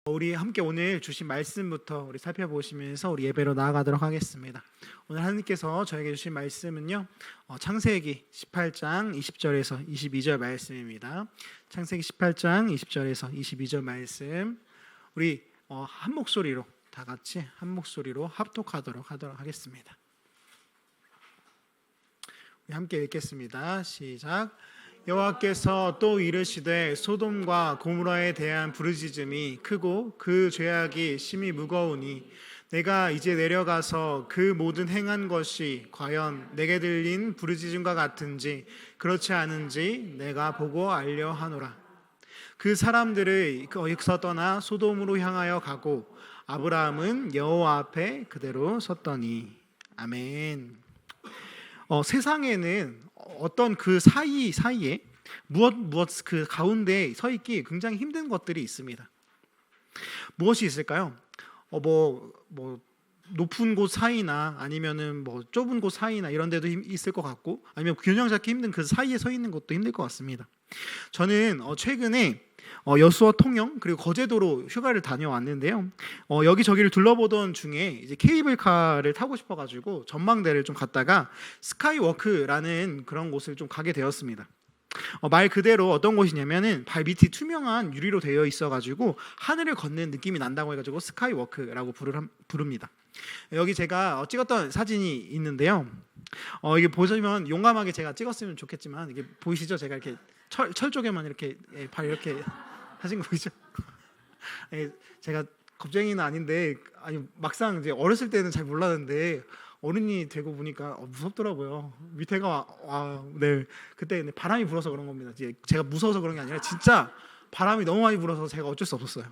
우리 함께 오늘 주신 말씀부터 우리 살펴보시면서 우리 예배로 나아가도록 하겠습니다. 오늘 하나님께서 저에게 주신 말씀은요, 창세기 18장 20절에서 22절 말씀입니다. 창세기 18장 20절에서 22절 말씀, 우리 한 목소리로 다 같이 한 목소리로 합독하도록 하겠습니다. 우리 함께 읽겠습니다. 시작. 여호와께서 또 이르시되 소돔과 고모라에 대한 부르짖음이 크고 그 죄악이 심히 무거우니 내가 이제 내려가서 그 모든 행한 것이 과연 내게 들린 부르짖음과 같은지 그렇지 않은지 내가 보고 알려 하노라. 그 사람들의 거기서 떠나 소돔으로 향하여 가고 아브라함은 여호와 앞에 그대로 섰더니. 아멘. 세상에는 어떤 그 사이에 무엇 그 가운데 서 있기 굉장히 힘든 것들이 있습니다. 무엇이 있을까요? 뭐 높은 곳 사이나 아니면은 뭐 좁은 곳 사이나 이런 데도 있을 것 같고, 아니면 균형 잡기 힘든 그 사이에 서 있는 것도 힘들 것 같습니다. 저는 최근에 여수와 통영 그리고 거제도로 휴가를 다녀왔는데요. 여기저기를 둘러보던 중에 이제 케이블카를 타고 싶어가지고 전망대를 좀 갔다가 스카이워크라는 그런 곳을 좀 가게 되었습니다. 말 그대로 어떤 곳이냐면은 발 밑이 투명한 유리로 되어 있어가지고 하늘을 걷는 느낌이 난다고 해가지고 스카이워크라고 부릅니다. 여기 제가 찍었던 사진이 있는데요. 이게 보시면 용감하게 제가 찍었으면 좋겠지만, 이게 보이시죠? 제가 이렇게 철 쪽에만 이렇게 발 이렇게 하신 거 보이죠? 제가 겁쟁이는 아닌데, 막상 이제 어렸을 때는 잘 몰랐는데 어른이 되고 보니까 무섭더라고요. 밑에가 네, 그때 바람이 불어서 그런 겁니다. 제가 무서워서 그런 게 아니라 진짜 바람이 너무 많이 불어서 제가 어쩔 수 없었어요.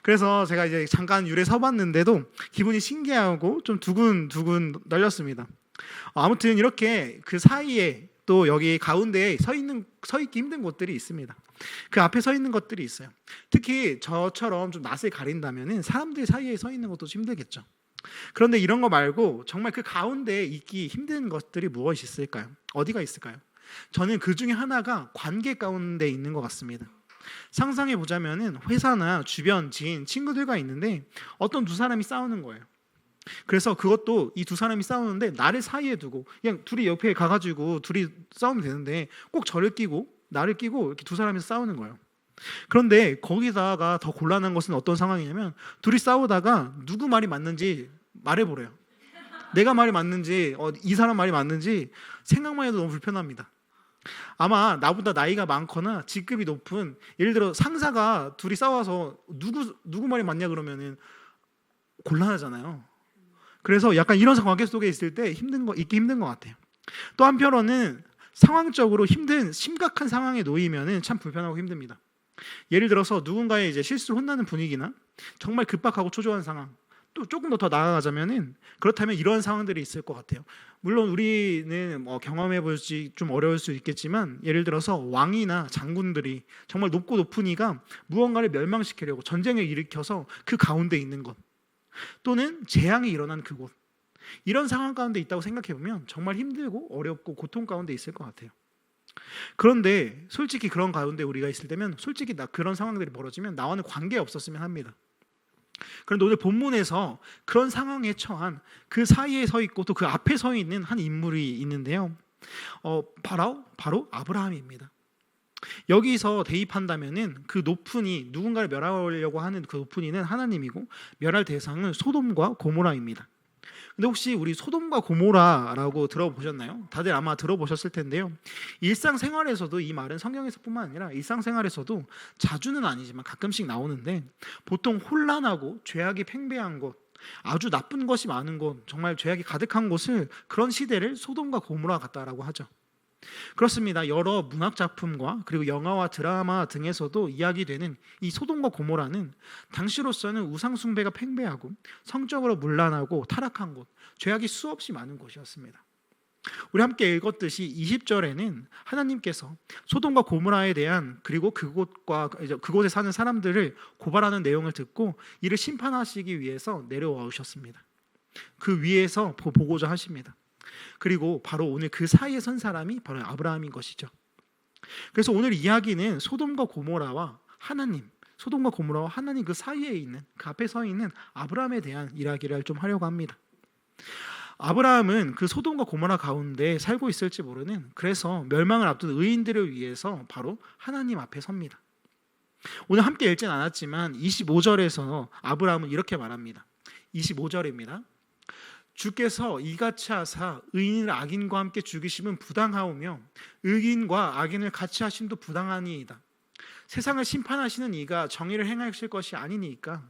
그래서 제가 이제 잠깐 유리에 서봤는데도 기분이 신기하고 좀 두근두근 떨렸습니다. 아무튼 이렇게 그 사이에 또 여기 가운데에 서 있기 힘든 곳들이 있습니다. 그 앞에 서 있는 것들이 있어요. 특히 저처럼 좀 낯을 가린다면은 사람들 사이에 서 있는 것도 힘들겠죠. 그런데 이런 거 말고 정말 그 가운데에 있기 힘든 것들이 무엇이 있을까요? 어디가 있을까요? 저는 그 중에 하나가 관계 가운데 있는 것 같습니다. 상상해 보자면은 회사나 주변 지인, 친구들과 있는데 어떤 두 사람이 싸우는 거예요. 그래서 그것도 이 두 사람이 싸우는데 나를 사이에 두고 그냥 둘이 옆에 가가지고 둘이 싸우면 되는데 꼭 저를 끼고 나를 끼고 이렇게 두 사람이서 싸우는 거예요. 그런데 거기다가 더 곤란한 것은 어떤 상황이냐면 둘이 싸우다가 누구 말이 맞는지 말해보래요. 내가 말이 맞는지 이 사람 말이 맞는지 생각만 해도 너무 불편합니다. 아마 나보다 나이가 많거나 직급이 높은, 예를 들어 상사가 둘이 싸워서 누구 말이 맞냐 그러면은 곤란하잖아요. 그래서 약간 이런 관계 속에 있을 때 있기 힘든 것 같아요. 또 한편으로는 상황적으로 심각한 상황에 놓이면은 참 불편하고 힘듭니다. 예를 들어서 누군가의 이제 실수로 혼나는 분위기나 정말 급박하고 초조한 상황, 또 조금 더 나아가자면은 그렇다면 이런 상황들이 있을 것 같아요. 물론 우리는 경험해 볼지 좀 어려울 수 있겠지만, 예를 들어서 왕이나 장군들이 정말 높은 이가 무언가를 멸망시키려고 전쟁을 일으켜서 그 가운데 있는 것, 또는 재앙이 일어난 그곳, 이런 상황 가운데 있다고 생각해 보면 정말 힘들고 어렵고 고통 가운데 있을 것 같아요. 그런데 솔직히 그런 가운데 우리가 있을 때면 솔직히 그런 상황들이 벌어지면 나와는 관계 없었으면 합니다. 그런데 오늘 본문에서 그런 상황에 처한 그 사이에 서 있고 또 그 앞에 서 있는 한 인물이 있는데요. 바로 아브라함입니다. 여기서 대입한다면은 그 높은 이, 누군가를 멸하려고 하는 그 높은 이는 하나님이고 멸할 대상은 소돔과 고모라입니다. 근데 혹시 우리 소돔과 고모라라고 들어보셨나요? 다들 아마 들어보셨을 텐데요. 일상생활에서도 이 말은 성경에서뿐만 아니라 일상생활에서도 자주는 아니지만 가끔씩 나오는데, 보통 혼란하고 죄악이 팽배한 곳, 아주 나쁜 것이 많은 곳, 정말 죄악이 가득한 곳을, 그런 시대를 소돔과 고모라 같다라고 하죠. 그렇습니다. 여러 문학 작품과 그리고 영화와 드라마 등에서도 이야기되는 이 소돔과 고모라는 당시로서는 우상 숭배가 팽배하고 성적으로 문란하고 타락한 곳, 죄악이 수없이 많은 곳이었습니다. 우리 함께 읽었듯이 20절에는 하나님께서 소돔과 고모라에 대한, 그리고 그곳에 사는 사람들을 고발하는 내용을 듣고 이를 심판하시기 위해서 내려와 오셨습니다. 그 위에서 보고자 하십니다. 그리고 바로 오늘 그 사이에 선 사람이 바로 아브라함인 것이죠. 그래서 오늘 이야기는 소돔과 고모라와 하나님, 소돔과 고모라와 하나님 그 사이에 있는, 그 앞에 서 있는 아브라함에 대한 이야기를 좀 하려고 합니다. 아브라함은 그 소돔과 고모라 가운데 살고 있을지 모르는, 그래서 멸망을 앞둔 의인들을 위해서 바로 하나님 앞에 섭니다. 오늘 함께 읽진 않았지만 25절에서 아브라함은 이렇게 말합니다. 25절입니다. 주께서 이같이 하사 의인을 악인과 함께 죽이심은 부당하오며 의인과 악인을 같이 하심도 부당하니이다. 세상을 심판하시는 이가 정의를 행하실 것이 아니니까.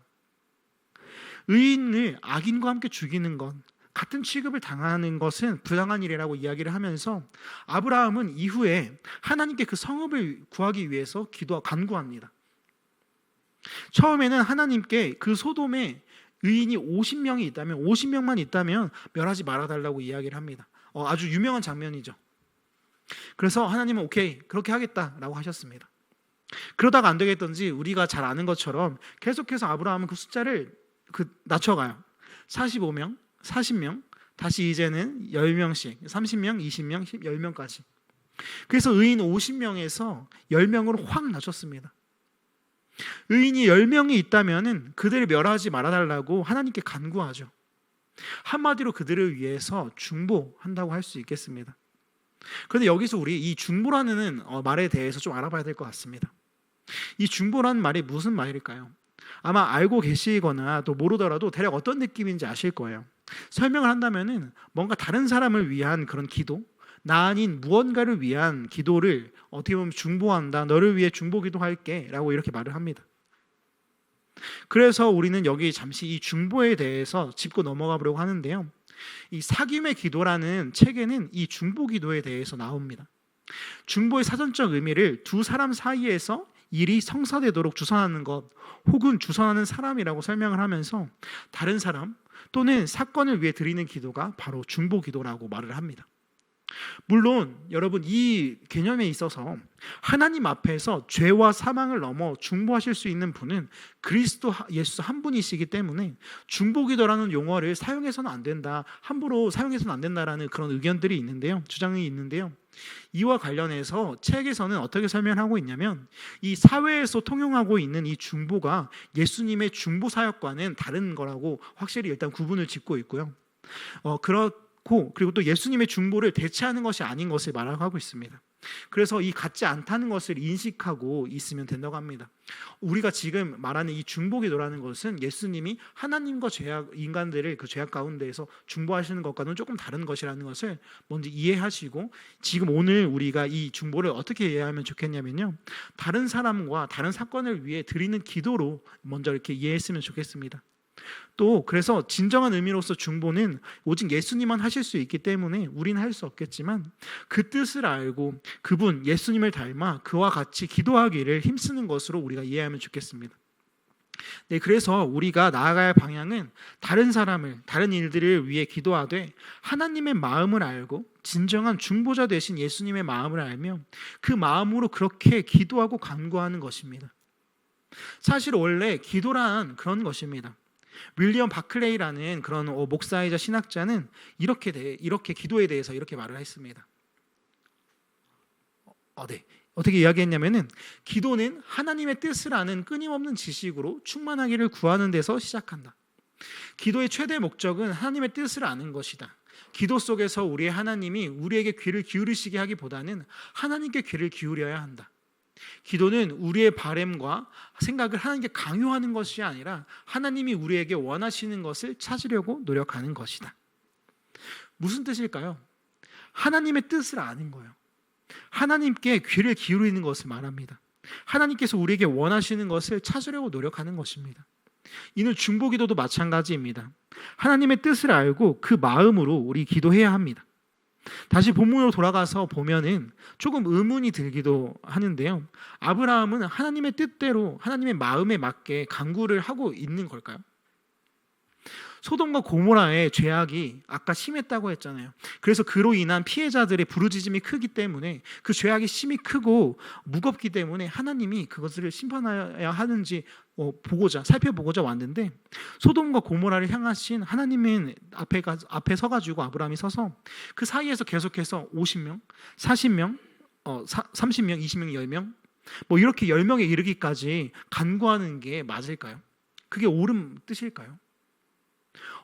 의인을 악인과 함께 죽이는 것, 같은 취급을 당하는 것은 부당한 일이라고 이야기를 하면서 아브라함은 이후에 하나님께 그 성읍을 구하기 위해서 간구합니다. 처음에는 하나님께 그 소돔에 의인이 50명이 있다면, 50명만 있다면 멸하지 말아달라고 이야기를 합니다. 아주 유명한 장면이죠. 그래서 하나님은 오케이, 그렇게 하겠다라고 하셨습니다. 그러다가 안 되겠던지 우리가 잘 아는 것처럼 계속해서 아브라함은 그 숫자를 낮춰가요. 45명, 40명, 다시 이제는 10명씩, 30명, 20명, 10명까지. 그래서 의인 50명에서 10명으로 확 낮췄습니다. 의인이 10명이 있다면 그들을 멸하지 말아달라고 하나님께 간구하죠. 한마디로 그들을 위해서 중보한다고 할 수 있겠습니다. 그런데 여기서 우리 이 중보라는 말에 대해서 좀 알아봐야 될 것 같습니다. 이 중보라는 말이 무슨 말일까요? 아마 알고 계시거나 또 모르더라도 대략 어떤 느낌인지 아실 거예요. 설명을 한다면은 뭔가 다른 사람을 위한 그런 기도, 나 아닌 무언가를 위한 기도를 어떻게 보면 중보한다, 너를 위해 중보 기도할게 라고 이렇게 말을 합니다. 그래서 우리는 여기 잠시 이 중보에 대해서 짚고 넘어가 보려고 하는데요, 이 사귐의 기도라는 책에는 이 중보 기도에 대해서 나옵니다. 중보의 사전적 의미를 두 사람 사이에서 일이 성사되도록 주선하는 것, 혹은 주선하는 사람이라고 설명을 하면서 다른 사람 또는 사건을 위해 드리는 기도가 바로 중보 기도라고 말을 합니다. 물론 여러분, 이 개념에 있어서 하나님 앞에서 죄와 사망을 넘어 중보하실 수 있는 분은 그리스도 예수 한 분이시기 때문에 중보기도라는 용어를 사용해서는 안 된다, 함부로 사용해서는 안 된다라는 그런 의견들이 있는데요, 주장이 있는데요, 이와 관련해서 책에서는 어떻게 설명하고 있냐면, 이 사회에서 통용하고 있는 이 중보가 예수님의 중보 사역과는 다른 거라고 확실히 일단 구분을 짓고 있고요. 그리고 또 예수님의 중보를 대체하는 것이 아닌 것을 말하고 있습니다. 그래서 이 같지 않다는 것을 인식하고 있으면 된다고 합니다. 우리가 지금 말하는 이 중보기도라는 것은 예수님이 하나님과 인간들을 그 죄악 가운데에서 중보하시는 것과는 조금 다른 것이라는 것을 먼저 이해하시고, 지금 오늘 우리가 이 중보를 어떻게 이해하면 좋겠냐면요, 다른 사람과 다른 사건을 위해 드리는 기도로 먼저 이렇게 이해했으면 좋겠습니다. 또 그래서 진정한 의미로서 중보는 오직 예수님만 하실 수 있기 때문에 우리는 할 수 없겠지만, 그 뜻을 알고 그분 예수님을 닮아 그와 같이 기도하기를 힘쓰는 것으로 우리가 이해하면 좋겠습니다. 네, 그래서 우리가 나아갈 방향은 다른 사람을, 다른 일들을 위해 기도하되 하나님의 마음을 알고 진정한 중보자 되신 예수님의 마음을 알며 그 마음으로 그렇게 기도하고 간구하는 것입니다. 사실 원래 기도란 그런 것입니다. 윌리엄 바클레이라는 그런 목사이자 신학자는 이렇게 기도에 대해서 이렇게 말을 했습니다. 어떻게 이야기했냐면은, 기도는 하나님의 뜻을 아는 끊임없는 지식으로 충만하기를 구하는 데서 시작한다. 기도의 최대 목적은 하나님의 뜻을 아는 것이다. 기도 속에서 우리의 하나님이 우리에게 귀를 기울이시게 하기보다는 하나님께 귀를 기울여야 한다. 기도는 우리의 바램과 생각을 하나님께 강요하는 것이 아니라 하나님이 우리에게 원하시는 것을 찾으려고 노력하는 것이다. 무슨 뜻일까요? 하나님의 뜻을 아는 거예요. 하나님께 귀를 기울이는 것을 말합니다. 하나님께서 우리에게 원하시는 것을 찾으려고 노력하는 것입니다. 이는 중보기도도 마찬가지입니다. 하나님의 뜻을 알고 그 마음으로 우리 기도해야 합니다. 다시 본문으로 돌아가서 보면은 조금 의문이 들기도 하는데요, 아브라함은 하나님의 뜻대로 하나님의 마음에 맞게 간구를 하고 있는 걸까요? 소돔과 고모라의 죄악이 아까 심했다고 했잖아요. 그래서 그로 인한 피해자들의 부르짖음이 크기 때문에, 그 죄악이 심히 크고 무겁기 때문에 하나님이 그것을 심판해야 하는지 살펴보고자 왔는데, 소돔과 고모라를 향하신 하나님은 앞에 서가지고 아브라함이 서서 그 사이에서 계속해서 50명, 40명, 30명, 20명, 10명, 뭐 이렇게 10명에 이르기까지 간구하는 게 맞을까요? 그게 옳은 뜻일까요?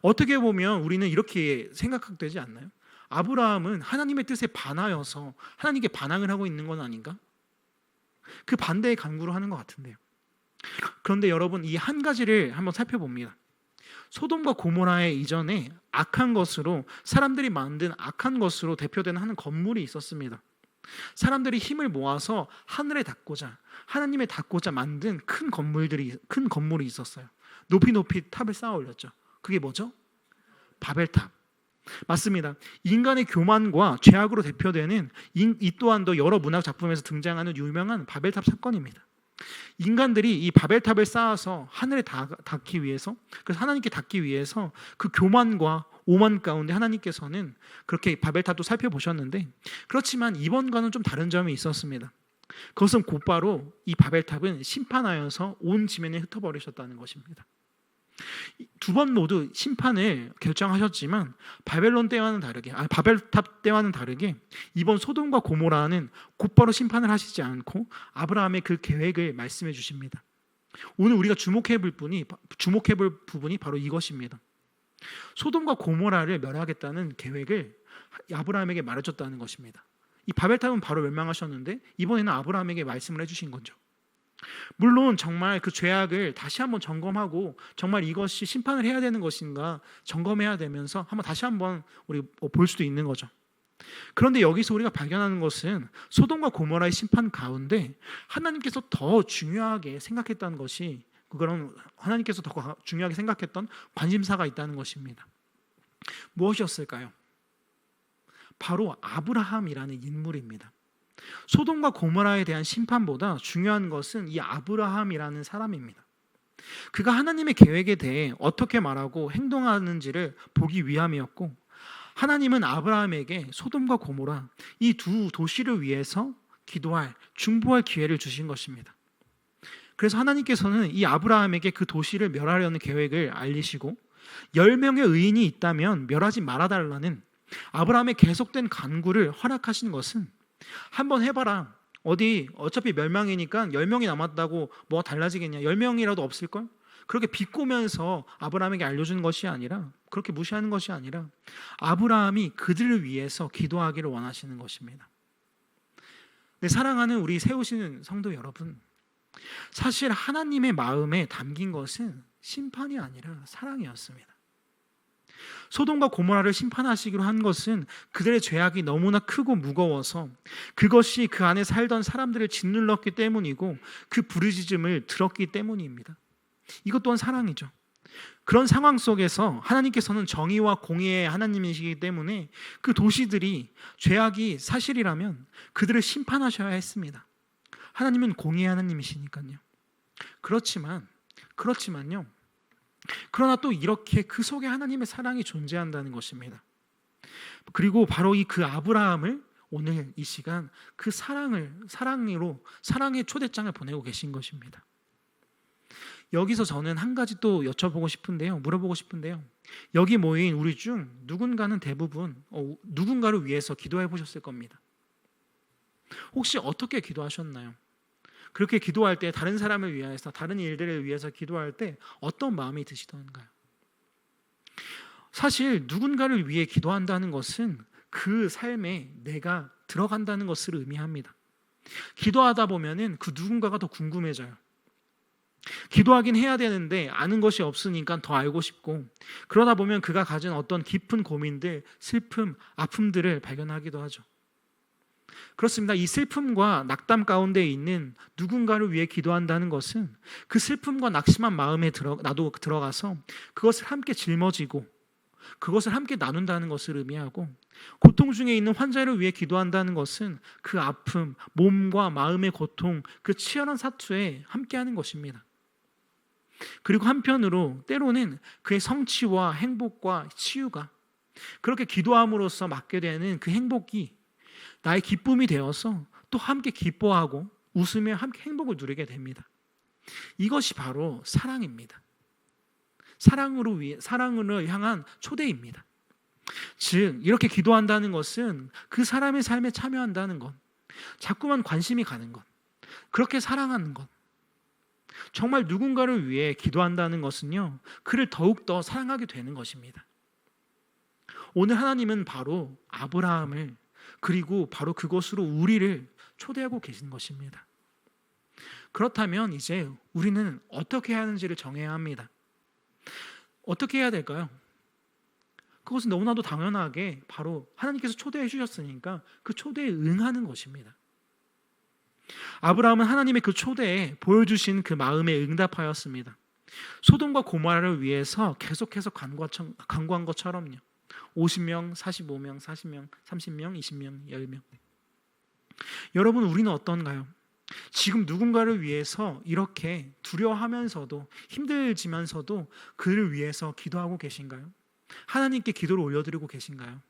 어떻게 보면 우리는 이렇게 생각되지 않나요? 아브라함은 하나님의 뜻에 반하여서 하나님께 반항을 하고 있는 건 아닌가? 그 반대의 간구를 하는 것 같은데요. 그런데 여러분, 이 한 가지를 한번 살펴봅니다. 소돔과 고모라의 이전에 악한 것으로, 사람들이 만든 악한 것으로 대표되는 한 건물이 있었습니다. 사람들이 힘을 모아서 하늘에 닿고자, 하나님에 닿고자 만든 큰 건물이 있었어요. 높이 높이 탑을 쌓아 올렸죠. 그게 뭐죠? 바벨탑. 맞습니다. 인간의 교만과 죄악으로 대표되는 이 또한도 여러 문학 작품에서 등장하는 유명한 바벨탑 사건입니다. 인간들이 이 바벨탑을 쌓아서 하늘에 닿기 위해서, 그래서 하나님께 닿기 위해서 그 교만과 오만 가운데 하나님께서는 그렇게 바벨탑도 살펴보셨는데, 그렇지만 이번과는 좀 다른 점이 있었습니다. 그것은 곧바로 이 바벨탑은 심판하여서 온 지면에 흩어버리셨다는 것입니다. 두 번 모두 심판을 결정하셨지만 바벨탑 때와는 다르게 이번 소돔과 고모라는 곧바로 심판을 하시지 않고 아브라함의 그 계획을 말씀해 주십니다. 오늘 우리가 주목해 볼 부분이 바로 이것입니다. 소돔과 고모라를 멸하겠다는 계획을 아브라함에게 말해줬다는 것입니다. 이 바벨탑은 바로 멸망하셨는데 이번에는 아브라함에게 말씀을 해주신 거죠. 물론 정말 그 죄악을 다시 한번 점검하고 정말 이것이 심판을 해야 되는 것인가 점검해야 되면서 다시 한번 우리 볼 수도 있는 거죠. 그런데 여기서 우리가 발견하는 것은 소돔과 고모라의 심판 가운데 하나님께서 더 중요하게 생각했던 것이, 그런 하나님께서 더 중요하게 생각했던 관심사가 있다는 것입니다. 무엇이었을까요? 바로 아브라함이라는 인물입니다. 소돔과 고모라에 대한 심판보다 중요한 것은 이 아브라함이라는 사람입니다. 그가 하나님의 계획에 대해 어떻게 말하고 행동하는지를 보기 위함이었고, 하나님은 아브라함에게 소돔과 고모라 이 두 도시를 위해서 중보할 기회를 주신 것입니다. 그래서 하나님께서는 이 아브라함에게 그 도시를 멸하려는 계획을 알리시고 10명의 의인이 있다면 멸하지 말아달라는 아브라함의 계속된 간구를 허락하신 것은, 한번 해봐라, 어차피 멸망이니까 10명이 남았다고 뭐가 달라지겠냐, 10명이라도 없을걸? 그렇게 비꼬면서 아브라함에게 알려주는 것이 아니라, 그렇게 무시하는 것이 아니라 아브라함이 그들을 위해서 기도하기를 원하시는 것입니다. 네, 사랑하는 우리 세우시는 성도 여러분, 사실 하나님의 마음에 담긴 것은 심판이 아니라 사랑이었습니다. 소돔과 고모라를 심판하시기로 한 것은 그들의 죄악이 너무나 크고 무거워서 그것이 그 안에 살던 사람들을 짓눌렀기 때문이고 그 부르짖음을 들었기 때문입니다. 이것 또한 사랑이죠. 그런 상황 속에서 하나님께서는 정의와 공의의 하나님이시기 때문에 그 도시들이 죄악이 사실이라면 그들을 심판하셔야 했습니다. 하나님은 공의의 하나님이시니까요. 그렇지만요. 그러나 또 이렇게 그 속에 하나님의 사랑이 존재한다는 것입니다. 그리고 바로 그 아브라함을 오늘 이 시간 그 사랑의 초대장을 보내고 계신 것입니다. 여기서 저는 한 가지 또 물어보고 싶은데요. 여기 모인 우리 중 누군가는 대부분 누군가를 위해서 기도해 보셨을 겁니다. 혹시 어떻게 기도하셨나요? 그렇게 기도할 때 다른 사람을 위해서, 다른 일들을 위해서 기도할 때 어떤 마음이 드시던가요? 사실 누군가를 위해 기도한다는 것은 그 삶에 내가 들어간다는 것을 의미합니다. 기도하다 보면은 그 누군가가 더 궁금해져요. 기도하긴 해야 되는데 아는 것이 없으니까 더 알고 싶고, 그러다 보면 그가 가진 어떤 깊은 고민들, 슬픔, 아픔들을 발견하기도 하죠. 그렇습니다. 이 슬픔과 낙담 가운데 있는 누군가를 위해 기도한다는 것은 그 슬픔과 낙심한 마음에 나도 들어가서 그것을 함께 짊어지고 그것을 함께 나눈다는 것을 의미하고, 고통 중에 있는 환자를 위해 기도한다는 것은 그 아픔, 몸과 마음의 고통, 그 치열한 사투에 함께하는 것입니다. 그리고 한편으로 때로는 그의 성취와 행복과 치유가, 그렇게 기도함으로써 맡게 되는 그 행복이 나의 기쁨이 되어서 또 함께 기뻐하고 웃으며 함께 행복을 누리게 됩니다. 이것이 바로 사랑입니다. 사랑으로 향한 초대입니다. 즉 이렇게 기도한다는 것은 그 사람의 삶에 참여한다는 것, 자꾸만 관심이 가는 것, 그렇게 사랑하는 것, 정말 누군가를 위해 기도한다는 것은요, 그를 더욱더 사랑하게 되는 것입니다. 오늘 하나님은 바로 아브라함을, 그리고 바로 그곳으로 우리를 초대하고 계신 것입니다. 그렇다면 이제 우리는 어떻게 해야 하는지를 정해야 합니다. 어떻게 해야 될까요? 그것은 너무나도 당연하게 바로 하나님께서 초대해 주셨으니까 그 초대에 응하는 것입니다. 아브라함은 하나님의 그 초대에 보여주신 그 마음에 응답하였습니다. 소돔과 고모라를 위해서 계속해서 간구한 것처럼요. 50명, 45명, 40명, 30명, 20명, 10명. 여러분, 우리는 어떤가요? 지금 누군가를 위해서 이렇게 두려워하면서도 힘들지면서도 그를 위해서 기도하고 계신가요? 하나님께 기도를 올려드리고 계신가요?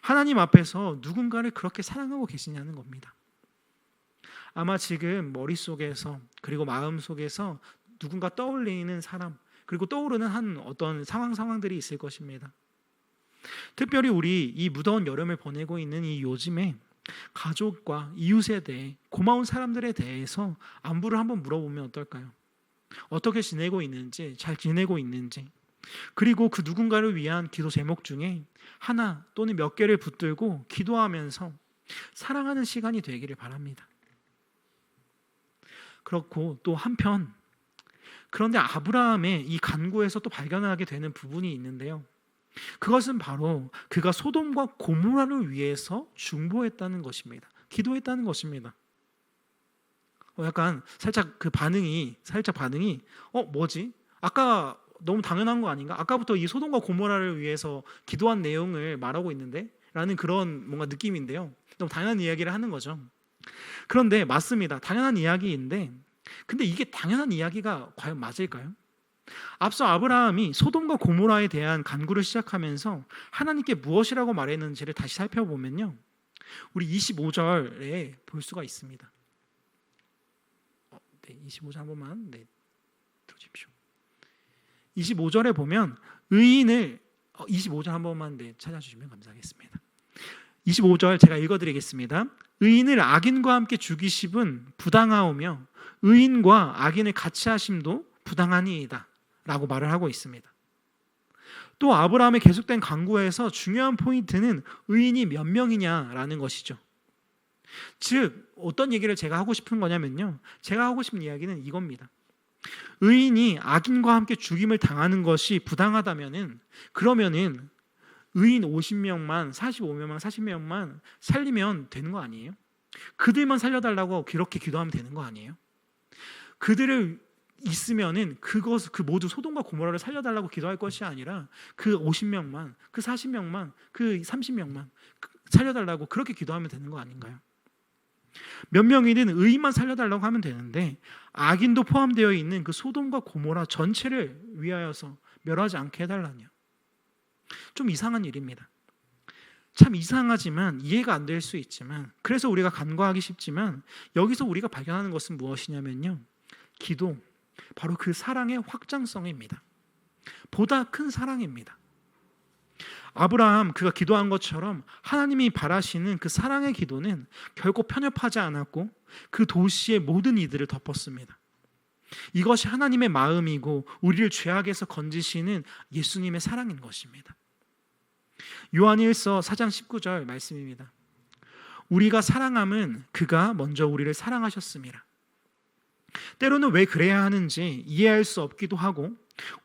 하나님 앞에서 누군가를 그렇게 사랑하고 계시냐는 겁니다. 아마 지금 머릿속에서 그리고 마음속에서 누군가 떠올리는 사람, 그리고 떠오르는 한 어떤 상황들이 있을 것입니다. 특별히 우리 이 무더운 여름을 보내고 있는 이 요즘에 가족과 이웃에 대해, 고마운 사람들에 대해서 안부를 한번 물어보면 어떨까요? 어떻게 지내고 있는지, 잘 지내고 있는지, 그리고 그 누군가를 위한 기도 제목 중에 하나 또는 몇 개를 붙들고 기도하면서 사랑하는 시간이 되기를 바랍니다. 그렇고 또 한편, 그런데 아브라함의 이 간구에서 또 발견하게 되는 부분이 있는데요. 그것은 바로 그가 소돔과 고모라를 위해서 중보했다는 것입니다. 기도했다는 것입니다. 약간 살짝 반응이 뭐지? 아까 너무 당연한 거 아닌가? 아까부터 이 소돔과 고모라를 위해서 기도한 내용을 말하고 있는데? 라는 그런 뭔가 느낌인데요. 너무 당연한 이야기를 하는 거죠. 그런데 맞습니다. 당연한 이야기인데, 근데 이게 당연한 이야기가 과연 맞을까요? 앞서 아브라함이 소돔과 고모라에 대한 간구를 시작하면서 하나님께 무엇이라고 말했는지를 다시 살펴보면요, 우리 25절에 볼 수가 있습니다. 25절 한 번만 들어주십시오. 25절에 보면 의인을 25절 한 번만 찾아주시면 감사하겠습니다. 25절 제가 읽어드리겠습니다. 의인을 악인과 함께 죽이심은 부당하오며 의인과 악인을 같이 하심도 부당하니이다 라고 말을 하고 있습니다. 또 아브라함의 계속된 간구에서 중요한 포인트는 의인이 몇 명이냐라는 것이죠. 즉 어떤 얘기를 제가 하고 싶은 거냐면요, 제가 하고 싶은 이야기는 이겁니다. 의인이 악인과 함께 죽임을 당하는 것이 부당하다면은, 그러면은 의인 50명만, 45명만, 40명만 살리면 되는 거 아니에요? 그들만 살려달라고 그렇게 기도하면 되는 거 아니에요? 그들을 있으면은 그 모두 소돔과 고모라를 살려달라고 기도할 것이 아니라 그 50명만, 그 40명만, 그 30명만 살려달라고 그렇게 기도하면 되는 거 아닌가요? 몇 명이든 의인만 살려달라고 하면 되는데 악인도 포함되어 있는 그 소돔과 고모라 전체를 위하여서 멸하지 않게 해달라뇨. 좀 이상한 일입니다. 참 이상하지만 이해가 안 될 수 있지만, 그래서 우리가 간과하기 쉽지만, 여기서 우리가 발견하는 것은 무엇이냐면요, 기도, 바로 그 사랑의 확장성입니다. 보다 큰 사랑입니다. 아브라함 그가 기도한 것처럼 하나님이 바라시는 그 사랑의 기도는 결코 편협하지 않았고 그 도시의 모든 이들을 덮었습니다. 이것이 하나님의 마음이고 우리를 죄악에서 건지시는 예수님의 사랑인 것입니다. 요한일서 4장 19절 말씀입니다. 우리가 사랑함은 그가 먼저 우리를 사랑하셨습니다. 때로는 왜 그래야 하는지 이해할 수 없기도 하고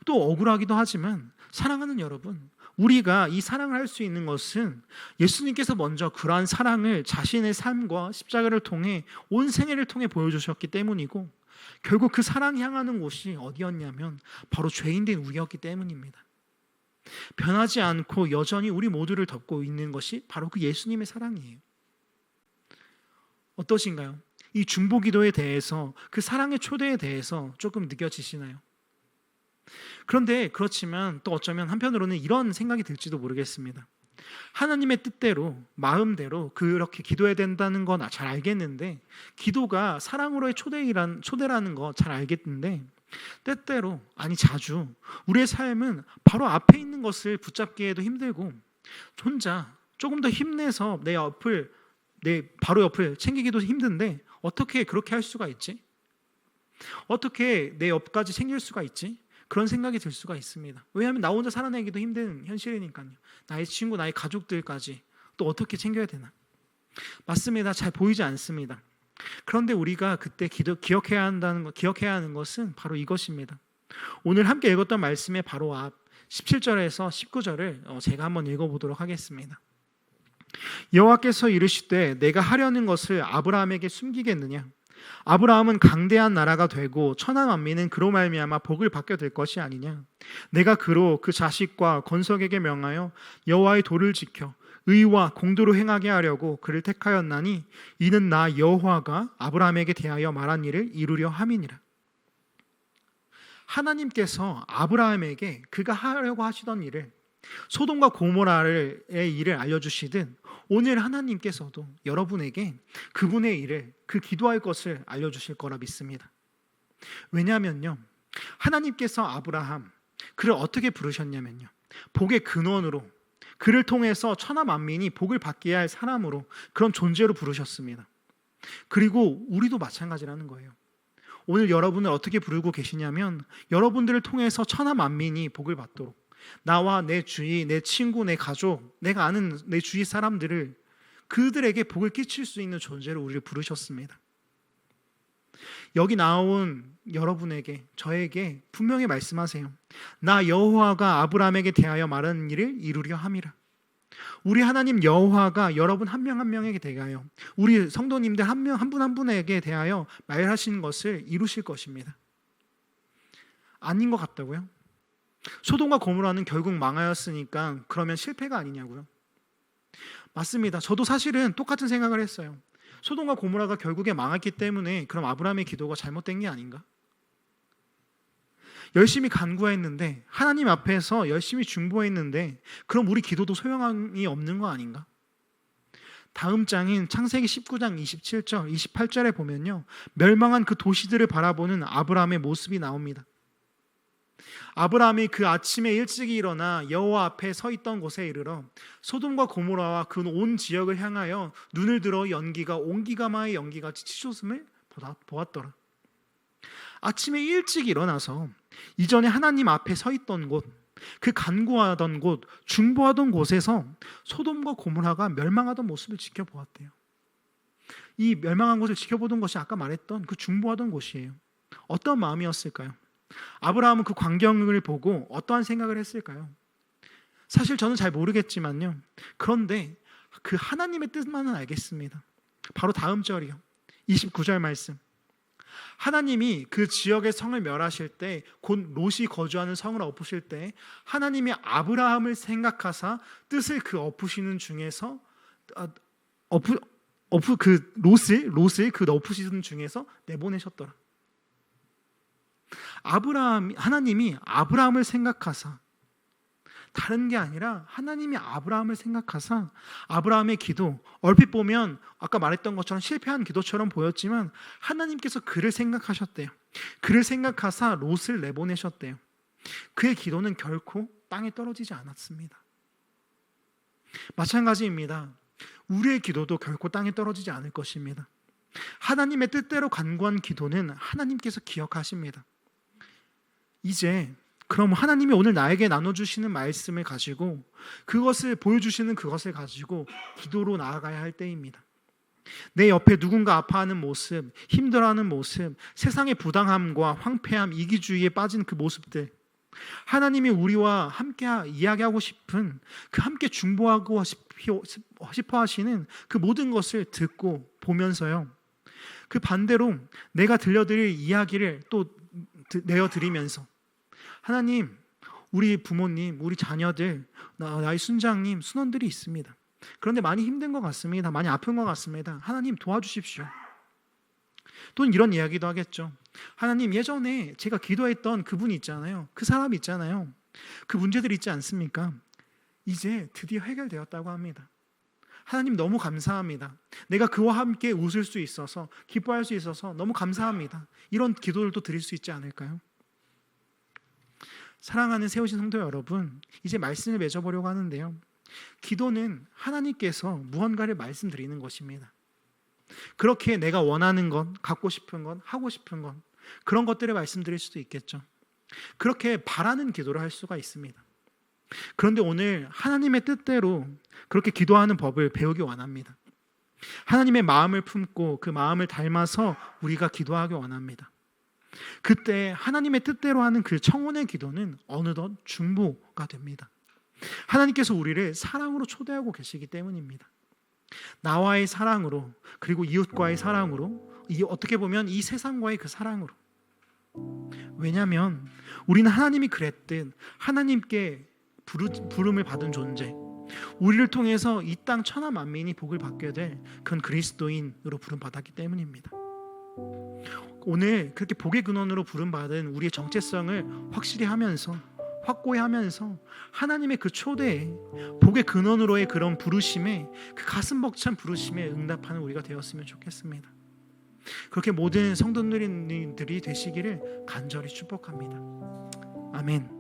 또 억울하기도 하지만, 사랑하는 여러분, 우리가 이 사랑을 할 수 있는 것은 예수님께서 먼저 그러한 사랑을 자신의 삶과 십자가를 통해 온 생애를 통해 보여주셨기 때문이고, 결국 그 사랑이 향하는 곳이 어디였냐면 바로 죄인된 우리였기 때문입니다. 변하지 않고 여전히 우리 모두를 덮고 있는 것이 바로 그 예수님의 사랑이에요. 어떠신가요? 이 중보기도에 대해서, 그 사랑의 초대에 대해서 조금 느껴지시나요? 그런데 그렇지만 또 어쩌면 한편으로는 이런 생각이 들지도 모르겠습니다. 하나님의 뜻대로, 마음대로 그렇게 기도해야 된다는 건 잘 알겠는데, 기도가 사랑으로의 초대라는 거 잘 알겠는데, 때때로, 아니 자주 우리의 삶은 바로 앞에 있는 것을 붙잡기에도 힘들고 혼자 조금 더 힘내서 내 바로 옆을 챙기기도 힘든데 어떻게 그렇게 할 수가 있지? 어떻게 내 옆까지 챙길 수가 있지? 그런 생각이 들 수가 있습니다. 왜냐하면 나 혼자 살아내기도 힘든 현실이니까요. 나의 친구, 나의 가족들까지 또 어떻게 챙겨야 되나? 맞습니다. 잘 보이지 않습니다. 그런데 우리가 그때 기억해야 하는 것은 바로 이것입니다. 오늘 함께 읽었던 말씀의 바로 앞 17절에서 19절을 제가 한번 읽어보도록 하겠습니다. 여호와께서 이르시되 내가 하려는 것을 아브라함에게 숨기겠느냐? 아브라함은 강대한 나라가 되고 천하 만민은 그로 말미암아 복을 받게 될 것이 아니냐? 내가 그로 그 자식과 건석에게 명하여 여호와의 도를 지켜 의와 공도로 행하게 하려고 그를 택하였나니 이는 나 여호와가 아브라함에게 대하여 말한 일을 이루려 함이니라. 하나님께서 아브라함에게 그가 하려고 하시던 일을, 소돔과 고모라의 일을 알려주시듯 오늘 하나님께서도 여러분에게 그분의 일을, 그 기도할 것을 알려주실 거라 믿습니다. 왜냐하면요, 하나님께서 아브라함, 그를 어떻게 부르셨냐면요, 복의 근원으로, 그를 통해서 천하 만민이 복을 받게 할 사람으로, 그런 존재로 부르셨습니다. 그리고 우리도 마찬가지라는 거예요. 오늘 여러분을 어떻게 부르고 계시냐면, 여러분들을 통해서 천하 만민이 복을 받도록, 나와 내 주위, 내 친구, 내 가족, 내가 아는 내 주위 사람들을, 그들에게 복을 끼칠 수 있는 존재로 우리를 부르셨습니다. 여기 나온 여러분에게, 저에게 분명히 말씀하세요. 나 여호와가 아브라함에게 대하여 말한 일을 이루려 함이라. 우리 하나님 여호와가 여러분 한 명 한 명에게 대하여, 우리 성도님들 한 분 한 분에게 대하여 말하시는 것을 이루실 것입니다. 아닌 것 같다고요? 소돔과 고모라는 결국 망하였으니까 그러면 실패가 아니냐고요? 맞습니다. 저도 사실은 똑같은 생각을 했어요. 소돔과 고모라가 결국에 망했기 때문에 그럼 아브라함의 기도가 잘못된 게 아닌가? 열심히 간구했는데, 하나님 앞에서 열심히 중보했는데, 그럼 우리 기도도 소용이 없는 거 아닌가? 다음 장인 창세기 19장 27절, 28절에 보면요, 멸망한 그 도시들을 바라보는 아브라함의 모습이 나옵니다. 아브라함이 그 아침에 일찍 일어나 여호와 앞에 서 있던 곳에 이르러 소돔과 고모라와 그 온 지역을 향하여 눈을 들어 연기가 온기가마의 연기같이 치솟음을 보았더라. 아침에 일찍 일어나서 이전에 하나님 앞에 서 있던 곳, 그 간구하던 곳, 중보하던 곳에서 소돔과 고모라가 멸망하던 모습을 지켜보았대요. 이 멸망한 곳을 지켜보던 것이 아까 말했던 그 중보하던 곳이에요. 어떤 마음이었을까요? 아브라함은 그 광경을 보고 어떠한 생각을 했을까요? 사실 저는 잘 모르겠지만요, 그런데 그 하나님의 뜻만은 알겠습니다. 바로 다음 절이요, 29절 말씀. 하나님이 그 지역의 성을 멸하실 때, 곧 롯이 거주하는 성을 엎으실 때 하나님이 아브라함을 생각하사 뜻을 그 엎으시는 중에서 그 롯을 그 엎으시는 중에서 내보내셨더라. 하나님이 아브라함을 생각하사, 다른 게 아니라 하나님이 아브라함을 생각하사 아브라함의 기도, 얼핏 보면 아까 말했던 것처럼 실패한 기도처럼 보였지만 하나님께서 그를 생각하셨대요. 그를 생각하사 롯을 내보내셨대요. 그의 기도는 결코 땅에 떨어지지 않았습니다. 마찬가지입니다. 우리의 기도도 결코 땅에 떨어지지 않을 것입니다. 하나님의 뜻대로 간구한 기도는 하나님께서 기억하십니다. 이제 그럼 하나님이 오늘 나에게 나눠주시는 말씀을 가지고, 그것을 보여주시는 그것을 가지고 기도로 나아가야 할 때입니다. 내 옆에 누군가 아파하는 모습, 힘들어하는 모습, 세상의 부당함과 황폐함, 이기주의에 빠진 그 모습들, 하나님이 우리와 함께 이야기하고 싶은, 그 함께 중보하고 싶어 하시는 그 모든 것을 듣고 보면서요, 그 반대로 내가 들려드릴 이야기를 또 내어드리면서, 하나님, 우리 부모님, 우리 자녀들, 나의 순장님, 순원들이 있습니다. 그런데 많이 힘든 것 같습니다. 많이 아픈 것 같습니다. 하나님 도와주십시오. 또는 이런 이야기도 하겠죠. 하나님, 예전에 제가 기도했던 그분이 있잖아요. 그 사람이 있잖아요. 그 문제들이 있지 않습니까? 이제 드디어 해결되었다고 합니다. 하나님 너무 감사합니다. 내가 그와 함께 웃을 수 있어서, 기뻐할 수 있어서 너무 감사합니다. 이런 기도를 드릴 수 있지 않을까요? 사랑하는 세우신 성도 여러분, 이제 말씀을 맺어보려고 하는데요, 기도는 하나님께서 무언가를 말씀드리는 것입니다. 그렇게 내가 원하는 건, 갖고 싶은 건, 하고 싶은 건, 그런 것들을 말씀드릴 수도 있겠죠. 그렇게 바라는 기도를 할 수가 있습니다. 그런데 오늘 하나님의 뜻대로 그렇게 기도하는 법을 배우기 원합니다. 하나님의 마음을 품고 그 마음을 닮아서 우리가 기도하기 원합니다. 그때 하나님의 뜻대로 하는 그 청혼의 기도는 어느덧 중보가 됩니다. 하나님께서 우리를 사랑으로 초대하고 계시기 때문입니다. 나와의 사랑으로, 그리고 이웃과의 사랑으로, 어떻게 보면 이 세상과의 그 사랑으로. 왜냐하면 우리는 하나님이 그랬듯 하나님께 부름을 받은 존재, 우리를 통해서 이 땅 천하 만민이 복을 받게 될 그런 그리스도인으로 부름받았기 때문입니다. 오늘 그렇게 복의 근원으로 부름받은 우리의 정체성을 확실히 하면서, 확고히 하면서 하나님의 그 초대에, 복의 근원으로의 그런 부르심에, 그 가슴 벅찬 부르심에 응답하는 우리가 되었으면 좋겠습니다. 그렇게 모든 성도님들이 되시기를 간절히 축복합니다. 아멘.